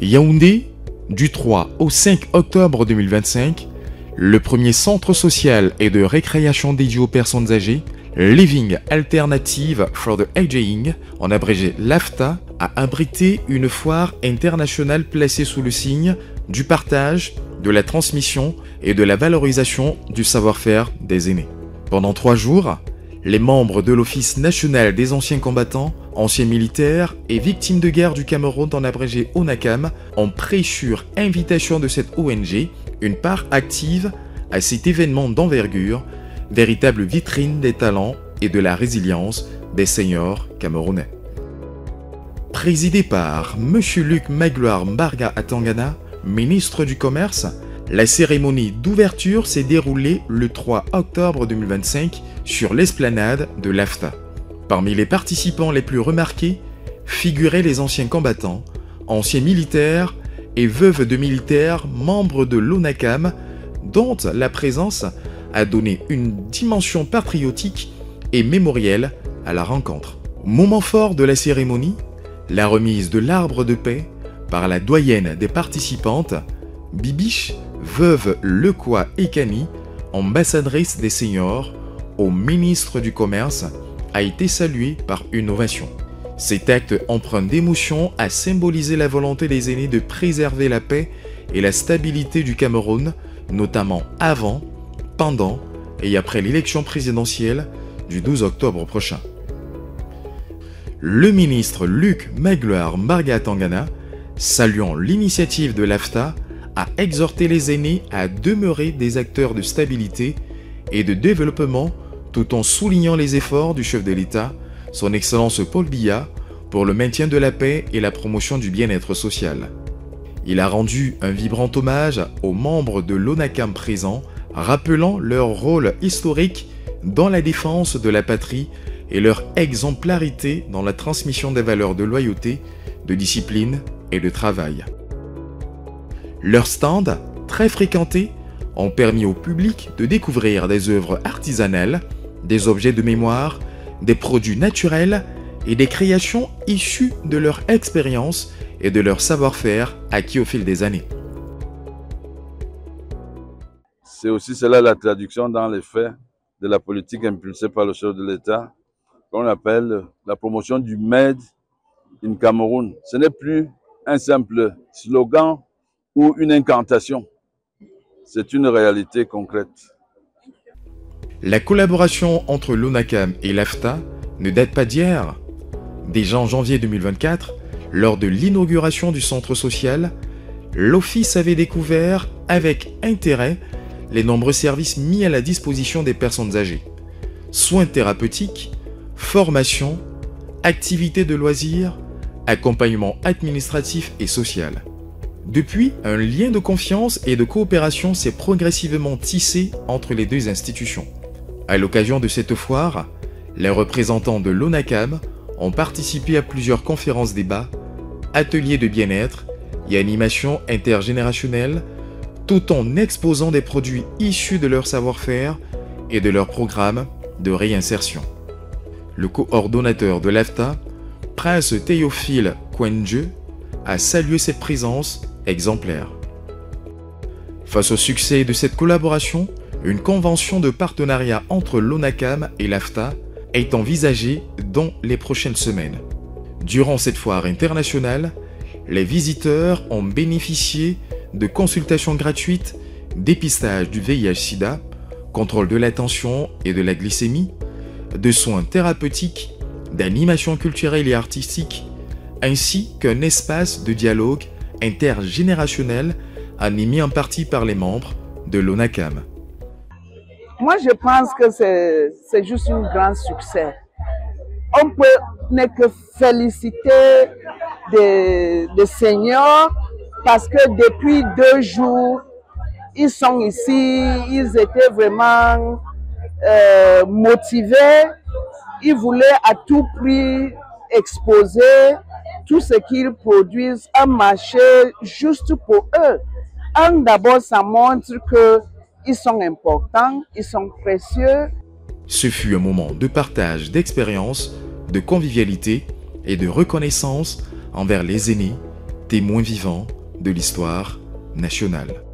Yaoundé, du 3 au 5 octobre 2025, le premier centre social et de récréation dédié aux personnes âgées, Living Alternative for the Aging, en abrégé LAFTA, a abrité une foire internationale placée sous le signe du partage, de la transmission et de la valorisation du savoir-faire des aînés. Pendant 3 jours, les membres de l'Office national des anciens combattants, anciens militaires et victimes de guerre du Cameroun, en abrégé ONACAM, ont pris sur invitation de cette ONG une part active à cet événement d'envergure, véritable vitrine des talents et de la résilience des seniors camerounais. Présidé par M. Luc Magloire Mbarga Atangana, ministre du Commerce, la cérémonie d'ouverture s'est déroulée le 3 octobre 2025 sur l'esplanade de l'AFTA. Parmi les participants les plus remarqués figuraient les anciens combattants, anciens militaires et veuves de militaires membres de l'ONACAM, dont la présence a donné une dimension patriotique et mémorielle à la rencontre. Moment fort de la cérémonie, la remise de l'arbre de paix par la doyenne des participantes, Bibiche, veuve Lekwa Ekani, ambassadrice des seniors, au ministre du Commerce, a été salué par une ovation. Cet acte empreint d'émotion a symbolisé la volonté des aînés de préserver la paix et la stabilité du Cameroun, notamment avant, pendant et après l'élection présidentielle du 12 octobre prochain. Le ministre Luc Magloire Mbarga Atangana, saluant l'initiative de l'AFTA, a exhorté les aînés à demeurer des acteurs de stabilité et de développement tout en soulignant les efforts du chef de l'État, son Excellence Paul Biya, pour le maintien de la paix et la promotion du bien-être social. Il a rendu un vibrant hommage aux membres de l'ONACAM présents, rappelant leur rôle historique dans la défense de la patrie et leur exemplarité dans la transmission des valeurs de loyauté, de discipline et de travail. Leurs stands, très fréquentés, ont permis au public de découvrir des œuvres artisanales, des objets de mémoire, des produits naturels et des créations issues de leur expérience et de leur savoir-faire acquis au fil des années. C'est aussi cela la traduction dans les faits de la politique impulsée par le chef de l'État, qu'on appelle la promotion du Made in Cameroun. Ce n'est plus un simple slogan ou une incantation. C'est une réalité concrète. La collaboration entre l'ONACAM et l'AFTA ne date pas d'hier. Déjà en janvier 2024, lors de l'inauguration du centre social, l'Office avait découvert avec intérêt les nombreux services mis à la disposition des personnes âgées. Soins thérapeutiques, formation, activités de loisirs, accompagnement administratif et social. Depuis, un lien de confiance et de coopération s'est progressivement tissé entre les deux institutions. À l'occasion de cette foire, les représentants de l'ONACAM ont participé à plusieurs conférences-débats, ateliers de bien-être et animations intergénérationnelles, tout en exposant des produits issus de leur savoir-faire et de leur programme de réinsertion. Le coordonnateur de l'AFTA, Prince Théophile Kwenje, a salué cette présence exemplaire. Face au succès de cette collaboration, une convention de partenariat entre l'ONACAM et l'AFTA est envisagée dans les prochaines semaines. Durant cette foire internationale, les visiteurs ont bénéficié de consultations gratuites, dépistage du VIH-Sida, contrôle de la tension et de la glycémie, de soins thérapeutiques, d'animation culturelle et artistique, ainsi qu'un espace de dialogue intergénérationnel animé en partie par les membres de l'ONACAM. Moi, je pense que c'est juste un grand succès. On peut ne que féliciter des seniors parce que depuis 2 jours, ils sont ici, ils étaient vraiment motivés, ils voulaient à tout prix exposer tout ce qu'ils produisent, un marché juste pour eux. D'abord, ça montre qu'ils sont importants, ils sont précieux. Ce fut un moment de partage d'expériences, de convivialité et de reconnaissance envers les aînés témoin vivant de l'histoire nationale.